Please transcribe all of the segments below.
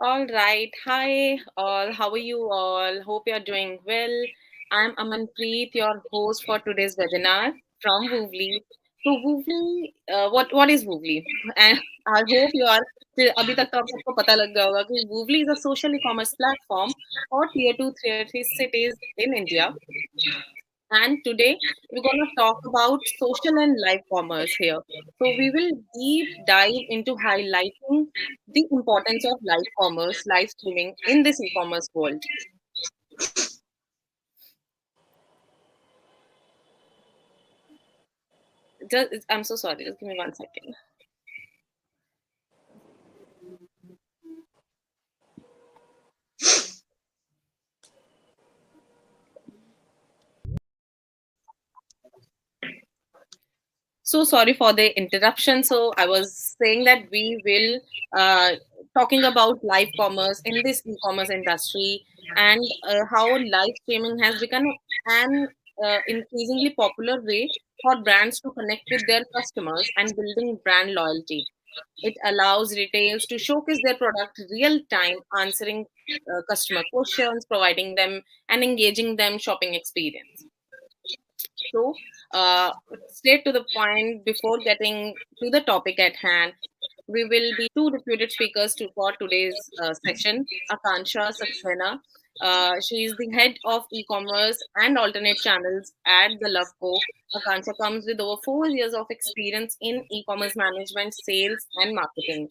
All right. Hi, all. How are you all? Hope you're doing well. I'm Amanpreet, your host for today's webinar from Woovly. So, Woovly, what is Woovly? And I hope you are. अभी तक तो आप सबको पता लग गया होगा कि Woovly is a social e-commerce platform for tier 2, tier 3 cities in India. And today we're going to talk about social and live commerce here. So we will deep dive into highlighting the importance of live commerce, live streaming in this e-commerce world. I'm so sorry, just give me 1 second. So sorry for the interruption. So I was saying that we will talking about live commerce in this e-commerce industry and how live streaming has become an increasingly popular way for brands to connect with their customers and building brand loyalty. It allows retailers to showcase their product real time, answering customer questions, providing them and engaging them shopping experience. So, straight to the point, before getting to the topic at hand, we will be two reputed speakers for today's session. Akansha Saxena. She is the head of e-commerce and alternate channels at the Loveco. Akansha comes with over 4 years of experience in e-commerce management, sales, and marketing.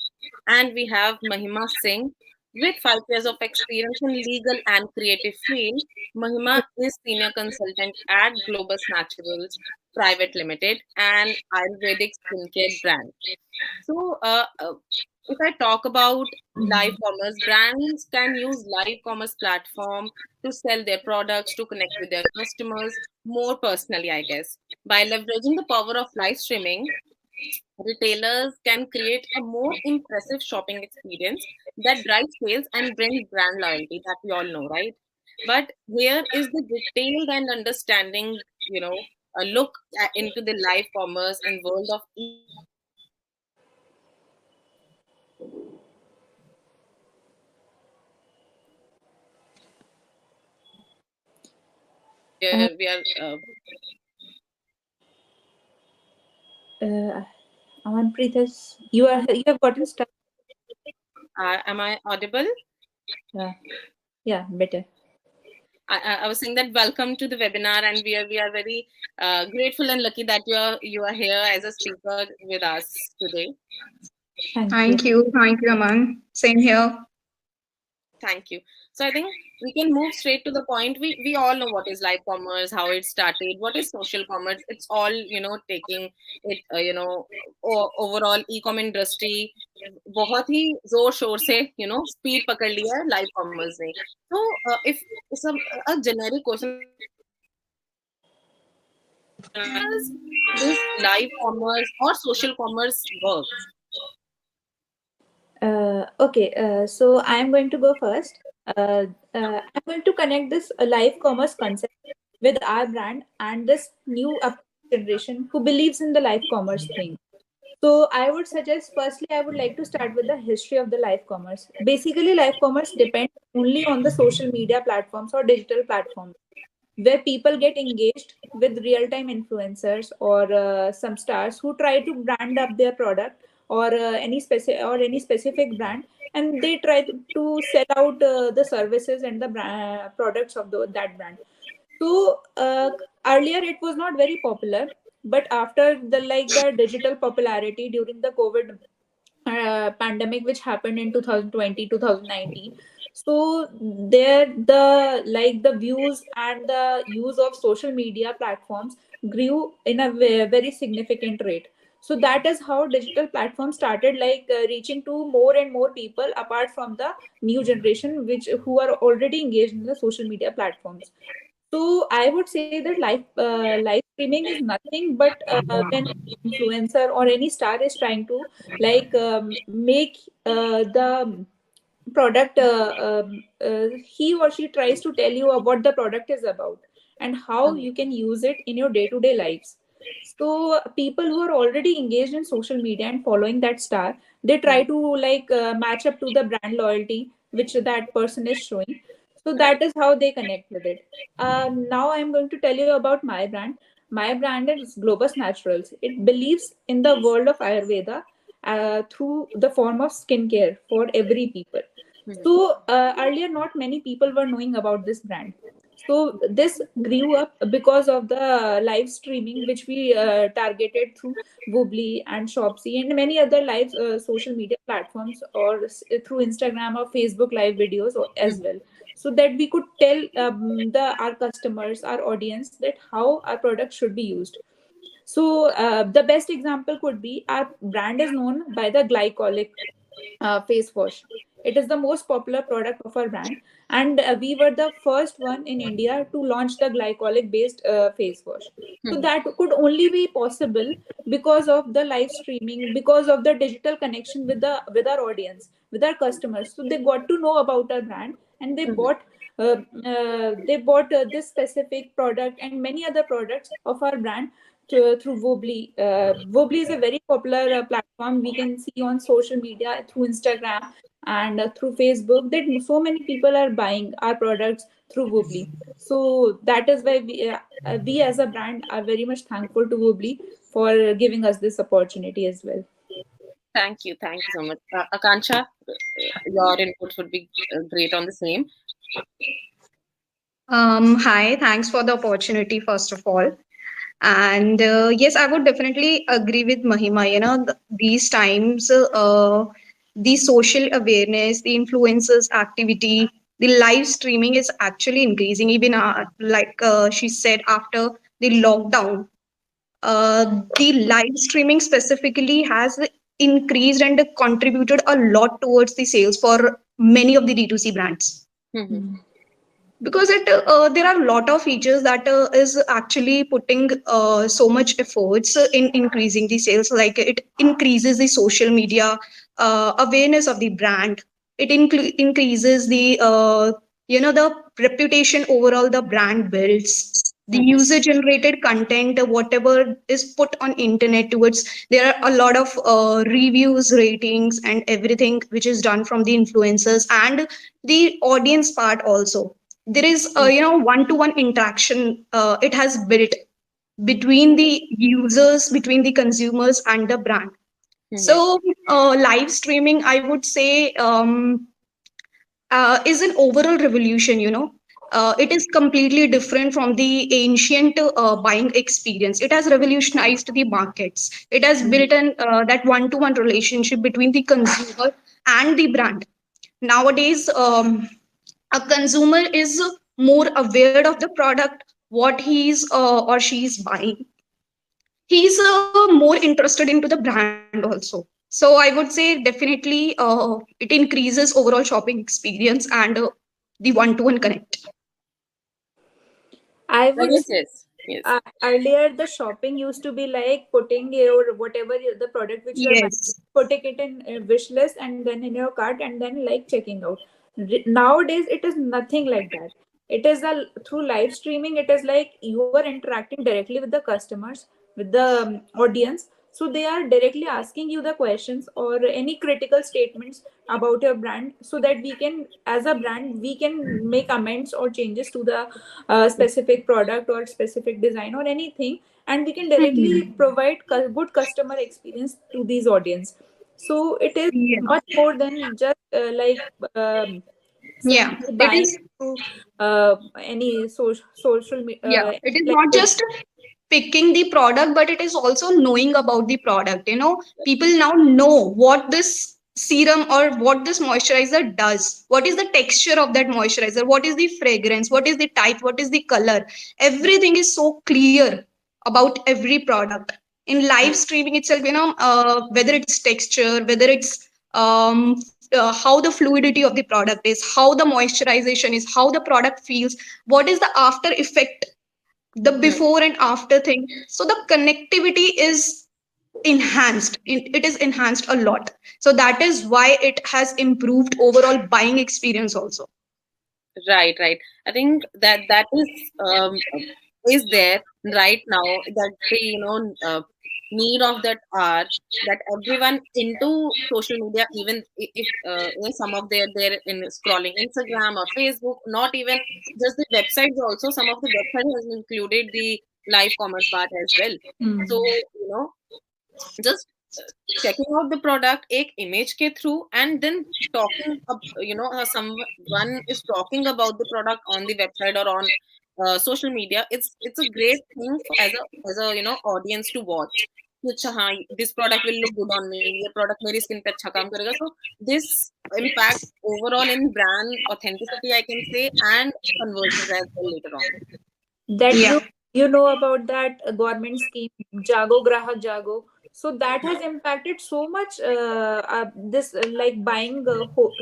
And we have Mahima Singh with 5 years of experience in legal and creative field. Mahima is senior consultant at Globus Naturals Private Limited and Ayurvedic skincare brand. So, if I talk about live commerce, brands can use live commerce platform to sell their products, to connect with their customers more personally, I guess. By leveraging the power of live streaming, retailers can create a more impressive shopping experience that drives sales and brings brand loyalty that we all know, right? But here is the detailed and understanding, a look into the live commerce and world of Uh, we are Amanpreet, you have gotten stuck. am I audible? Yeah, yeah, better. I was saying that welcome to the webinar, and we are very grateful and lucky that you are here as a speaker with us today. Thank you. Thank you, Aman. Same here. Thank you. So I think we can move straight to the point. We all know what is live commerce, how it started, what is social commerce. It's all taking it overall e-com industry बहुत ही जोर शोर से speed पकड़ लिया है live commerce ने. So if some a generic question, does this live commerce or social commerce work? Okay, so I am going to go first. I'm going to connect this live commerce concept with our brand and this new up generation who believes in the live commerce thing. So I would suggest firstly, I would like to start with the history of the live commerce. Basically, live commerce depends only on the social media platforms or digital platforms where people get engaged with real-time influencers or some stars who try to brand up their product or any specific brand, and they try to sell out the services and the products of that brand. So earlier it was not very popular, but after the digital popularity during the COVID pandemic which happened in 2020 2019, so there the views and the use of social media platforms grew in a very significant rate. So that is how digital platforms started reaching to more and more people apart from the new generation which who are already engaged in the social media platforms. So I would say that live streaming is nothing but when influencer or any star is trying to make the product he or she tries to tell you what the product is about and how you can use it in your day-to-day lives. So people who are already engaged in social media and following that star, they try to match up to the brand loyalty. which that person is showing. So that is how they connect with it. Now I'm going to tell you about my brand. My brand is Globus Naturals. It believes in the world of Ayurveda through the form of skincare for every people. Mhm. So earlier, not many people were knowing about this brand. So this grew up because of the live streaming, which we targeted through Woobly and Shopsy and many other live social media platforms, or through Instagram or Facebook live videos as Mhm. well, so that we could tell our customers, our audience, that how our product should be used. So the best example could be our brand is known by the glycolic face wash. It is the most popular product of our brand, and we were the first one in India to launch the glycolic based face wash. So Mhm. that could only be possible because of the live streaming, because of the digital connection with our audience, with our customers. So they got to know about our brand, and Mhm. they bought this specific product and many other products of our brand through Wobbly. Wobbly is a very popular platform we can see on social media through Instagram and through Facebook, that so many people are buying our products through Wobbly. So that is why we as a brand are very much thankful to Wobbly for giving us this opportunity as well. Thank you so much. Akansha, your input would be great on the same. Hi, thanks for the opportunity, first of all. And yes, I would definitely agree with Mahima. These times, the social awareness, the influencers activity, the live streaming is actually increasing. Even like she said, after the lockdown, the live streaming specifically has increased and contributed a lot towards the sales for many of the D2C brands, Mhm. Mm. because there are a lot of features that is actually putting so much efforts in increasing the sales. Like it increases the social media awareness of the brand. It increases the the reputation overall the brand builds. The Mhm. user generated content, whatever is put on internet towards, there are a lot of reviews, ratings, and everything which is done from the influencers and the audience part also. There is one to one interaction it has built between the users, between the consumers and the brand. Mhm. So live streaming, I would say, is an overall revolution. It is completely different from the ancient buying experience. It has revolutionized the markets. It has built an that one to one relationship between the consumer and the brand. Nowadays, a consumer is more aware of the product, what he's or she's buying. He's more interested into the brand also. So I would say definitely it increases overall shopping experience and the one to one connect. I would Yes, say yes, yes. earlier the shopping used to be like putting your whatever the product which you are buying, Yes. putting it in a wish list and then in your cart and then like checking out. Nowadays it is nothing like that. It is a through live streaming. It is like you are interacting directly with the customers, with the audience. So they are directly asking you the questions or any critical statements about your brand, so that we can, as a brand, we can make amends or changes to the specific product or specific design or anything, and we can directly Hmm. provide good customer experience to these audience. So it is Yeah. much more than just Yeah. simply It buying is. through any social Yeah. It is like not just picking the product, but it is also knowing about the product. People now know what this serum or what this moisturizer does. What is the texture of that moisturizer? What is the fragrance? What is the type? What is the color? Everything is so clear about every product. In live streaming itself, whether it's texture, whether it's how the fluidity of the product is, how the moisturization is, how the product feels, what is the after effect, the Mhm. before and after thing. So the connectivity is enhanced. It is enhanced a lot. So that is why it has improved overall buying experience also. Right, right. I think that is is there right now, that the need of that hour, that everyone into social media, even if some of they're in scrolling Instagram or Facebook, not even just the websites, also some of the websites has included the live commerce part as well. Hmm. So just checking out the product एक image के through, and then talking someone is talking about the product on the website or on social media. It's a great thing for, as a audience to watch कि अच्छा हाँ, this product will look good on me, ये product मेरी skin पे अच्छा काम करेगा. So this impact overall in brand authenticity, I can say, and conversions as well later on. That Yeah. you know about that government scheme, Jago Grahak Jago. So that has impacted so much this like buying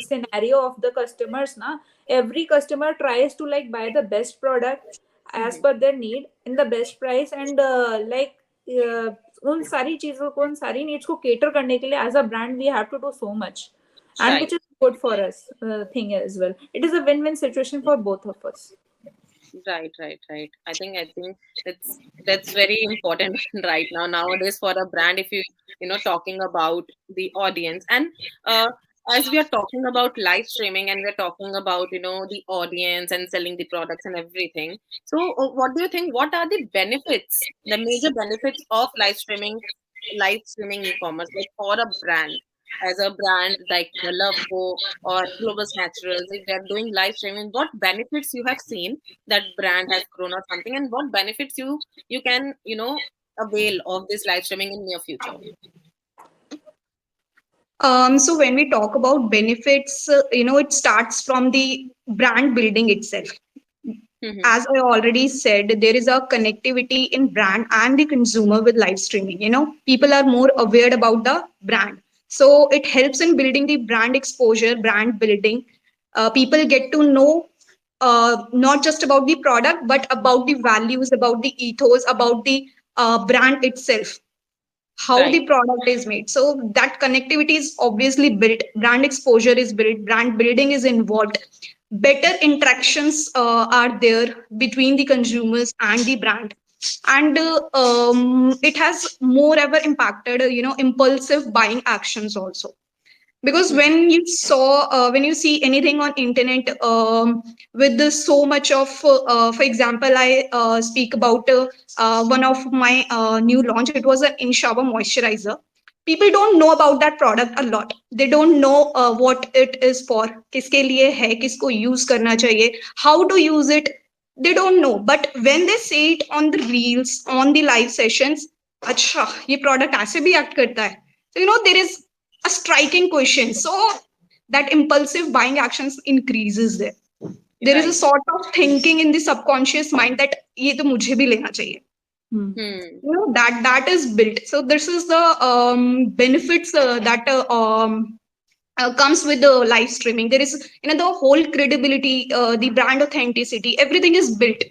scenario of the customers na. Every customer tries to like buy the best product as Mhm. per their need in the best price, and uh, उन सारी चीजों को, उन सारी needs को cater करने के लिए as a brand we have to do so much, and which Right. is good for us thing as well. It is a win-win situation for both of us. Right. I think that's very important right now nowadays for a brand. If talking about the audience, and uh, as we are talking about live streaming, and we're talking about the audience and selling the products and everything. So what do you think? What are the benefits, the major benefits of live streaming e-commerce, like for a brand? As a brand like the Loveco or Globus Naturals, if they're doing live streaming, what benefits you have seen that brand has grown or something, and what benefits you can avail of this live streaming in near future. So when we talk about benefits, it starts from the brand building itself. Mm-hmm. As I already said, there is a connectivity in brand and the consumer with live streaming. People are more aware about the brand. So it helps in building the brand exposure, brand building. People get to know not just about the product, but about the values, about the ethos, about the brand itself, how the Right. product is made. So that connectivity is obviously built, brand exposure is built, brand building is involved. Better interactions are there between the consumers and the brand. And it has more ever impacted, impulsive buying actions also, because Mm-hmm. when you see anything on internet, with so much of for example, I speak about one of my new launch. It was an in shower moisturizer. People don't know about that product a lot. They don't know what it is for, kiske liye hai, kisko use karna chahiye, how to use it. They don't know, but when they see it on the reels, on the live sessions, अच्छा ये product ऐसे भी act करता है. So there is a striking question. So that impulsive buying actions increases there. There is a Right. sort of thinking in the subconscious mind that ये तो मुझे भी लेना चाहिए. Hmm. Hmm. That is built. So this is the benefits that comes with the live streaming. There is the whole credibility, the brand authenticity, everything is built.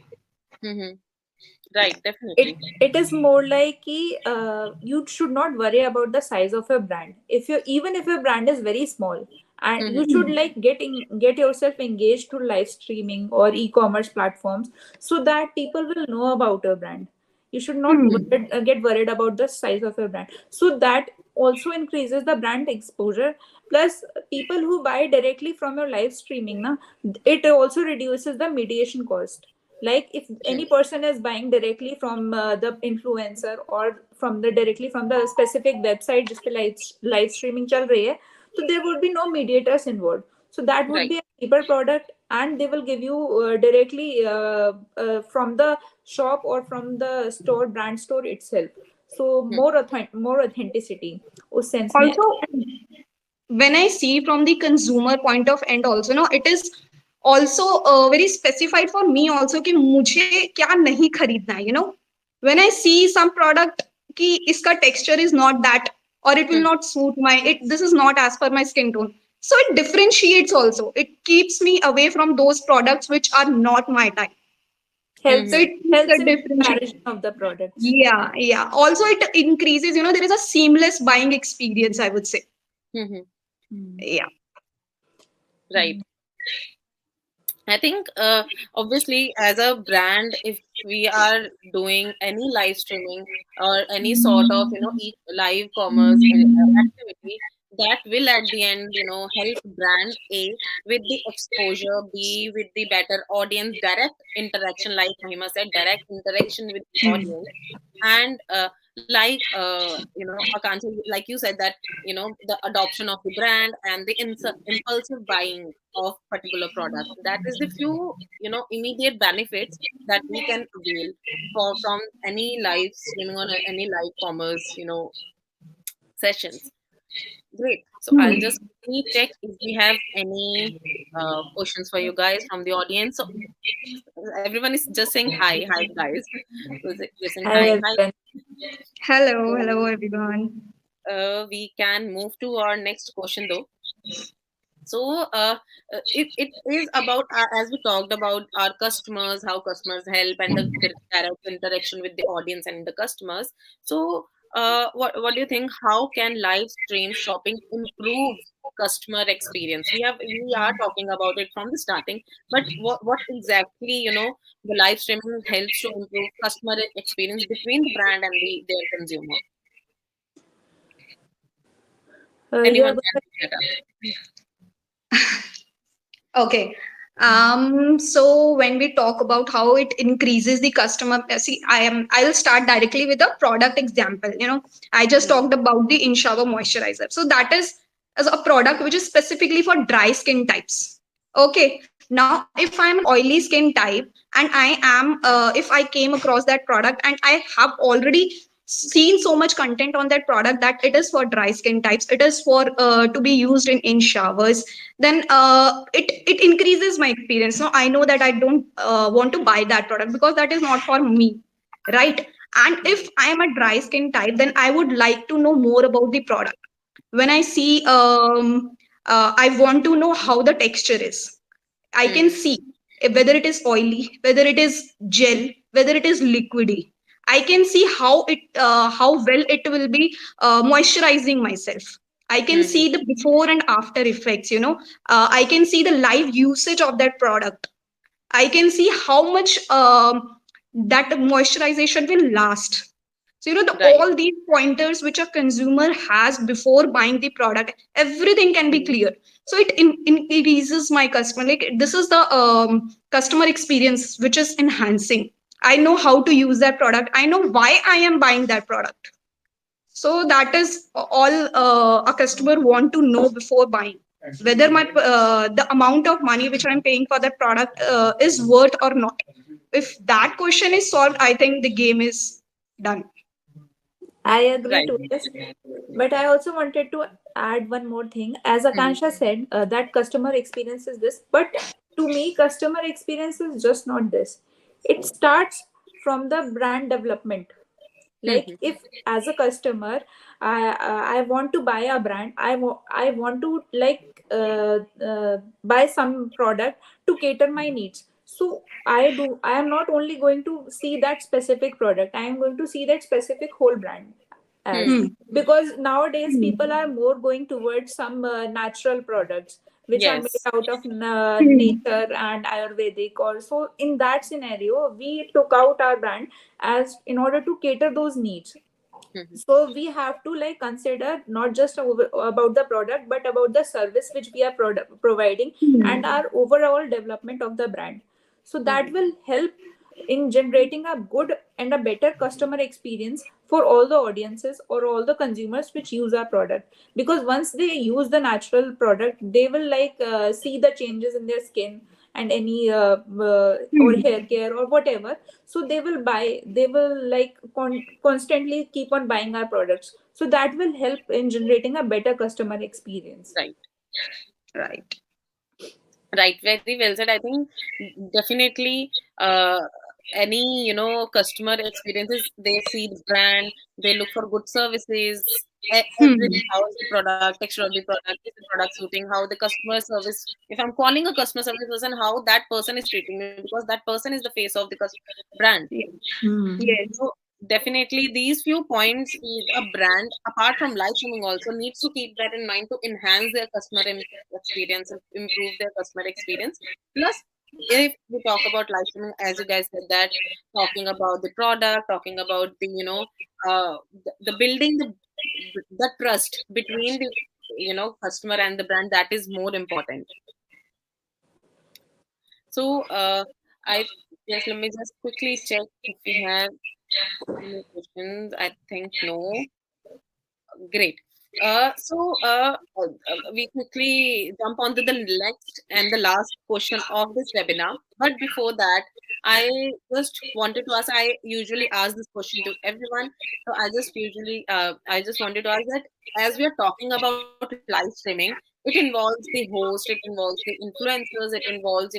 Mm-hmm. Right. it Definitely. it is more like you should not worry about the size of a brand. If you, even if your brand is very small, and you Mm-hmm. should like get yourself engaged to live streaming or e-commerce platforms, so that people will know about your brand. You should not Hmm. get worried about the size of your brand, so that also increases the brand exposure. Plus, people who buy directly from your live streaming na, it also reduces the mediation cost. Like if any Mm-hmm. person is buying directly from the influencer or from the directly from the specific website जिस पे live streaming चल रही है, so there would be no mediators involved. So that would Right. be a cheaper product, and they will give you directly from the shop or from the store, brand store itself. So Hmm. more authenticity उस sense में. Also, when I see from the consumer point of end also, it is also very specified for me also कि मुझे क्या नहीं खरीदना है. When I see some product कि इसका texture is not that, or it will Hmm. not suit my it, this is not as per my skin tone. So it differentiates also. It keeps me away from those products which are not my type. So helps Mm-hmm. it keeps helps the in comparison differentiation. of the products. Yeah, yeah. Also, it increases. There is a seamless buying experience, I would say. Mm-hmm. Hmm. Yeah. Right. I think obviously as a brand, if we are doing any live streaming or any sort of live commerce activity, that will at the end help brand A with the exposure, B with the better audience, direct interaction, like Mahima said, direct interaction with the audience, and like Akansha, like you said that the adoption of the brand and the impulsive buying of particular product, that is the few immediate benefits that we can avail for from any live streaming or any live commerce sessions. Great. So I'll just quickly check if we have any questions for you guys from the audience. So everyone is just saying hi, hi guys. They're saying Hi hi, hi. everyone. Hello, hello So everyone. we can move to our next question though. So it is about as we talked about our customers, how customers help, and the direct interaction with the audience and the customers. So what do you think? How can live stream shopping improve customer experience? We are talking about it from the starting, but what exactly the live streaming helps to improve customer experience between the brand and their consumer? You are Anyone going can pick that up. Okay. So when we talk about how it increases the customer, see, I'll start directly with a product example. I just Hmm. talked about the in-shower moisturizer. So that is as a product which is specifically for dry skin types. Okay. Now, if I'm an oily skin type and if I came across that product and I have already seen so much content on that product that it is for dry skin types, it is for to be used in showers, then it increases my experience. So I know that I don't want to buy that product because that is not for me, right? And if I am a dry skin type, then I would like to know more about the product. When I see I want to know how the texture is. I can Hmm. see whether it is oily, whether it is gel, whether it is liquidy. I can see how well it will be moisturizing myself. I can Hmm. see the before and after effects. I can see the live usage of that product. I can see how much that moisturization will last. So Right. all these pointers which a consumer has before buying the product, everything can be Hmm. clear. So it increases my customer. Like this is the customer experience which is enhancing. I know how to use that product. I know why I am buying that product. So that is all a customer want to know before buying, whether my the amount of money which I'm paying for that product is worth or not. If that question is solved, I think the game is done. I agree Right. to this, but I also wanted to add one more thing. As Hmm. Akansha said, that customer experience is this, but to me, customer experience is just not this. It starts from the brand development. Like Hmm. if as a customer, I want to buy a brand, I want to buy some product to cater my needs. So I am not only going to see that specific product, I am going to see that specific whole brand as, Hmm. Hmm. because nowadays Hmm. people are more going towards some natural products which are made Yes. out of Hmm. nature and ayurvedic. Also in that scenario we took out our brand as in order to cater those needs. Hmm. So we have to like consider not just about the product but about the service which we are providing and Hmm. our overall development of the brand. So that Hmm. will help in generating a good and a better customer experience for all the audiences or all the consumers which use our product, because once they use the natural product they will see the changes in their skin and any or Hmm. hair care or whatever. So they will buy, they will constantly keep on buying our products, so that will help in generating a better customer experience. Right. Right. Right. Very well said. I think definitely any customer experiences, they see the brand, they look for good services, everything. Hmm. How is the product, texture of the product, is the product suiting, how the customer service. If I'm calling a customer service person, how that person is treating me, because that person is the face of the brand. Yes. Hmm. Yes. So definitely these few points a brand apart from live streaming also needs to keep that in mind to enhance their customer experience and improve their customer experience. Plus if we talk about live streaming, as you guys said, that talking about the product, talking about the the building the trust between the customer and the brand, that is more important. So I yes, let me just quickly check if we have any questions. I think no. Great. We quickly jump on to the next and the last question of this webinar. But before that, I just wanted to ask. I usually ask this question to everyone. So I just wanted to ask that as we are talking about live streaming, it involves the host, it involves the influencers, it involves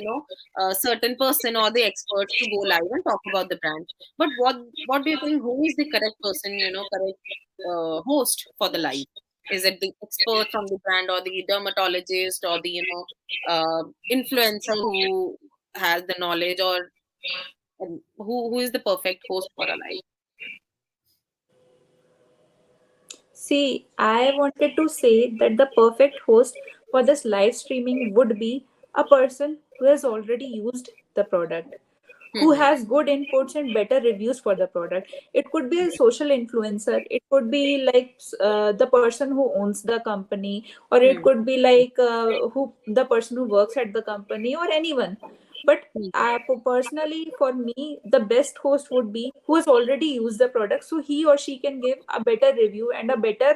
a certain person or the experts to go live and talk about the brand. But what do you think? Who is the correct person? Correct host for the live? Is it the expert from the brand or the dermatologist or the influencer who has the knowledge, or who is the perfect host for a live? See, I wanted to say that the perfect host for this live streaming would be a person who has already used the product, who Hmm. has good inputs and better reviews for the product. It could be a social influencer, it could be like the person who owns the company, or it Hmm. could be like who the person who works at the company, or anyone. But Hmm. personally, for me, the best host would be who has already used the product, so he or she can give a better review and a better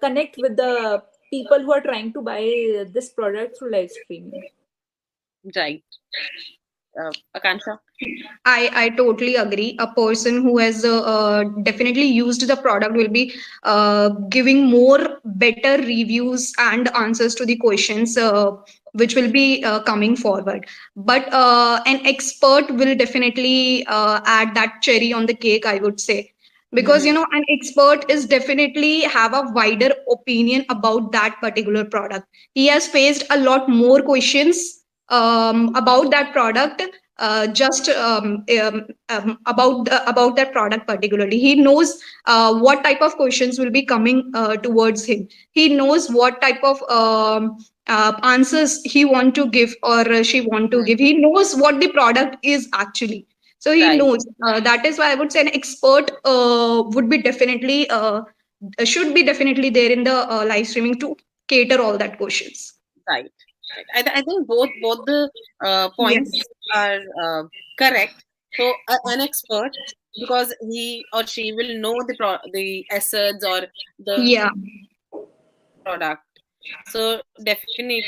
connect with the people who are trying to buy this product through live streaming. Right. Akansha? I totally agree. A person who has definitely used the product will be giving more better reviews and answers to the questions which will be coming forward. But an expert will definitely add that cherry on the cake, I would say, because Hmm. an expert is definitely have a wider opinion about that particular product. He has faced a lot more questions about that product, just about that product particularly. He knows what type of questions will be coming towards him. He knows what type of answers he want to give, or she want to Hmm. give. He knows what the product is actually. So he Right. knows. That is why I would say an expert would be definitely should be definitely there in the live streaming to cater all that questions. Right. Right. I think both the Yes. points are correct. So an expert, because he or she will know the assets or the Yeah. product. So definitely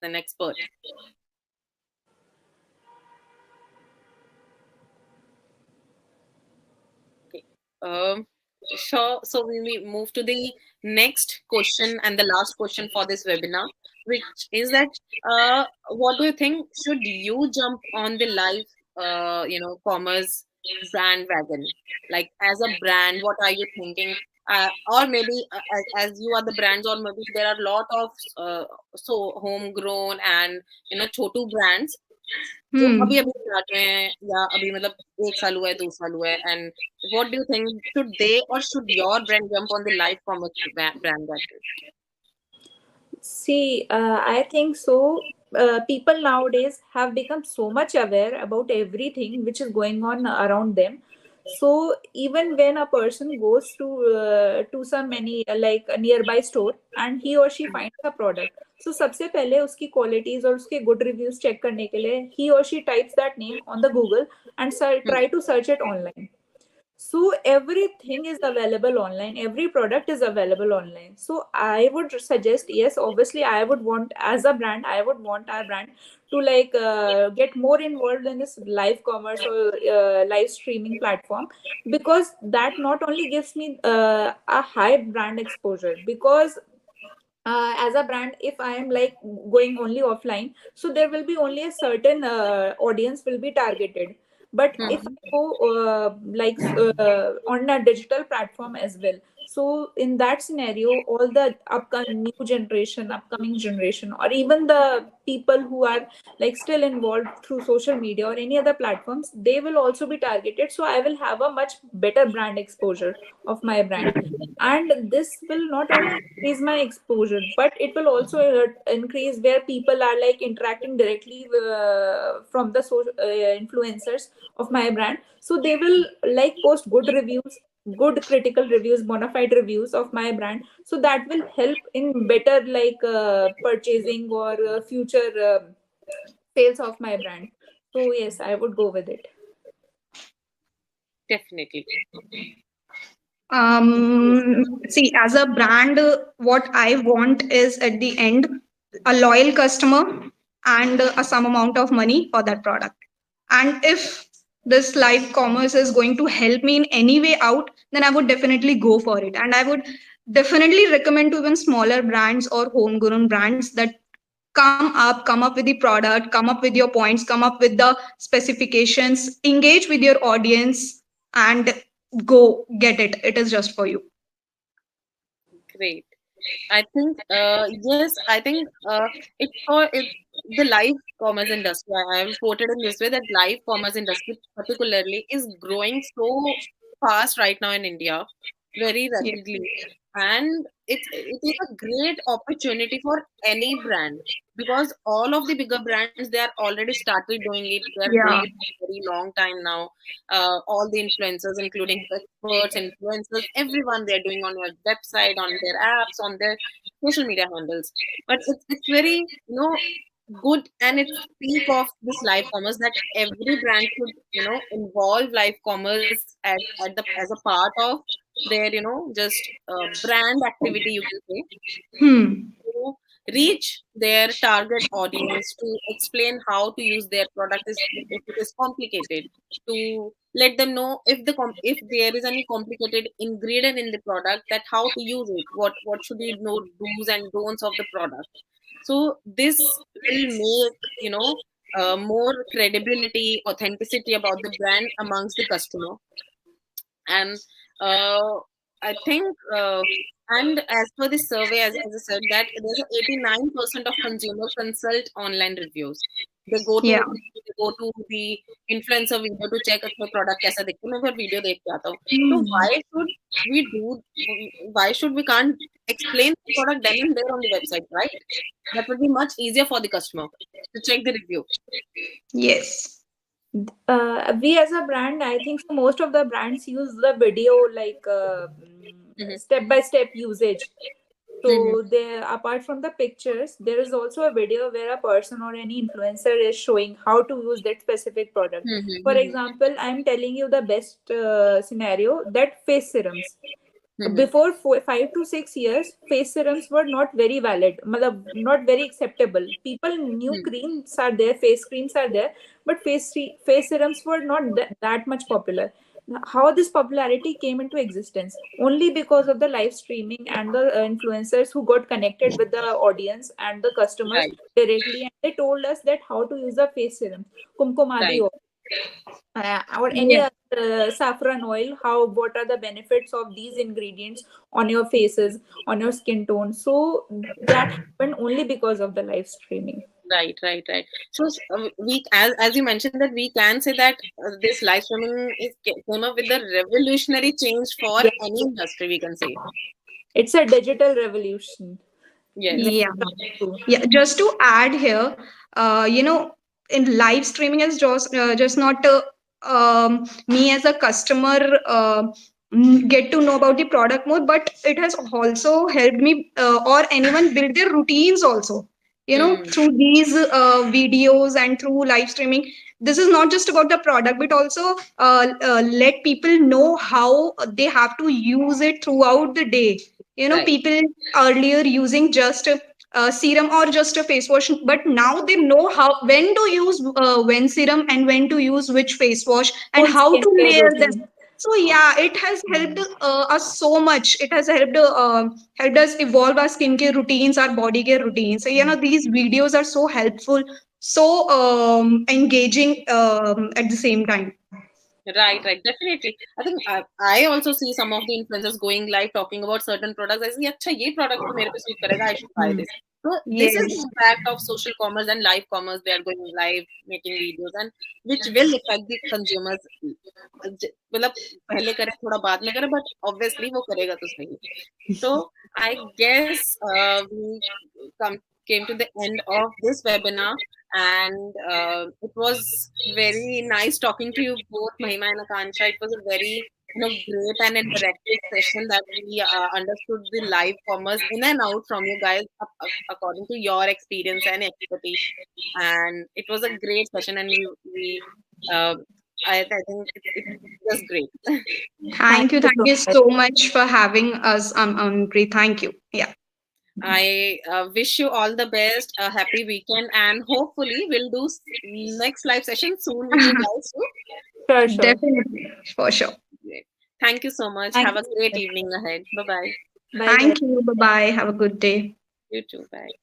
an expert. Okay. Sure. So we move to the next question and the last question for this webinar, which is that what do you think? Should you jump on the live, commerce brand wagon? Like as a brand, what are you thinking? Or maybe as you are the brands, or maybe there are a lot of homegrown and Chhotu brands जो Hmm. अभी-अभी start हुए हैं या अभी मतलब 1 साल हुआ है, 2 साल हुआ है, and what do you think, should they or should your brand jump on the live commerce brand wagon? See, I think so. People nowadays have become so much aware about everything which is going on around them. So even when a person goes to some any like a nearby store and he or she finds a product, so सबसे पहले उसकी qualities और उसके good reviews check करने के लिए he or she types that name on the Google and Hmm. try to search it online. So everything is available online, every product is available online. So I would suggest, yes, obviously I would want, as a brand, I would want our brand to like get more involved in this live commerce or live streaming platform, because that not only gives me a high brand exposure, because as a brand, if I am like going only offline, so there will be only a certain audience will be targeted. But if Hmm. I go on a digital platform as well, So in that scenario, all the upcoming new generation, upcoming generation, or even the people who are like still involved through social media or any other platforms, they will also be targeted. So I will have a much better brand exposure of my brand, and this will not only increase my exposure, but it will also increase where people are like interacting directly from the social influencers of my brand. So they will like post good reviews, good critical reviews, bona fide reviews of my brand, so that will help in better like purchasing or future sales of my brand. So yes, I would go with it. Definitely. See, as a brand, what I want is at the end a loyal customer and a some amount of money for that product. And if this live commerce is going to help me in any way out, then I would definitely go for it. And I would definitely recommend to even smaller brands or homegrown brands that come up with the product, come up with your points, come up with the specifications, engage with your audience, and go get it. It is just for you. Great. I think, yes, I think the live commerce industry. I will quote it in this way, that live commerce industry particularly is growing so fast right now in India, very Yeah. rapidly, and it is a great opportunity for any brand, because all of the bigger brands, they are already started doing it. They are doing Yeah. it for a very long time now. All the influencers, including experts, influencers, everyone, they're doing on your website, on their apps, on their social media handles. But it's very, good, and it's peak of this live commerce, that every brand should, involve live commerce as a part of their, just brand activity, you can say, Hmm. to reach their target audience, to explain how to use their product if it is complicated, to let them know if there is any complicated ingredient in the product, that how to use it, what should you know, do's and don'ts of the product. So this will make, more credibility, authenticity about the brand amongst the customer. And uh, I think, and as per this survey, as I said, that there's a 89% of consumer consult online reviews. They go to Yeah. they go to the influencer video to check अच्छा product कैसा दिखता है, मैं फिर video देख के आता हूँ. So Hmm. we do why should we can't explain the product then and there on the website, right? That would be much easier for the customer to check the review. Yes. We as a brand, I think so most of the brands use the video like Mm-hmm. step by step usage. Mm-hmm. So there, apart from the pictures, there is also a video where a person or any influencer is showing how to use that specific product. For Mm-hmm. example, I'm telling you the best scenario, that face serums. Mm-hmm. Before 5 to 6 years, face serums were not very valid, matlab, not very acceptable. People knew creams are there, face creams are there, but face serums were not that much popular. How this popularity came into existence? Only because of the live streaming and the influencers who got connected with the audience and the customers Right, directly, and they told us that how to use the face serum, kumkumadi right, or any Yeah. other saffron oil, how what are the benefits of these ingredients on your faces, on your skin tone. So that happened only because of the live streaming. right. So we, as you mentioned, that we can say that this live streaming came up with a revolutionary change for Yeah, any industry, we can say. it's a digital revolution. When Yes. Yeah. it comes to Yeah. Just to add here, in live streaming is just not me as a customer get to know about the product more, but it has also helped me or anyone build their routines also. Mm, Through these videos and through live streaming, this is not just about the product, but also let people know how they have to use it throughout the day. right. People earlier using just serum or just a face wash, but now they know how when to use when serum and when to use which face wash and full how to skincare layer them. routine. So yeah, it has helped us so much. It has helped us evolve our skincare routines, our body care routines. So these videos are so helpful, so engaging at the same time. Right, right, definitely. I think I also see some of the influencers going live talking about certain products. I see, अच्छा ये product तो मेरे पे suit करेगा, I should buy Hmm. this. So this is the Yes. impact of social commerce and live commerce. They are going live, making videos, and which will affect the consumers. मतलब पहले करे थोड़ा बाद में करे, but obviously वो करेगा तो सही. So I guess we come came to the end of this webinar, and it was very nice talking to you both, Mahima and Akansha. It was a very great and interactive session that we understood the live commerce in and out from you guys according to your experience and expertise. And it was a great session, and we uh, I think it was great. Thank Thank you. you Thank so you much. so much for having us. Great. Thank you. Yeah. I wish you all the best, a happy weekend, and hopefully we'll do next live session soon with you guys too. Sure, sure. Definitely. For sure. Great. Thank you so much. Thank Have you a so great much. evening ahead. Bye bye. Bye, guys. Thank you. Bye bye. Have a good day. You too. Bye.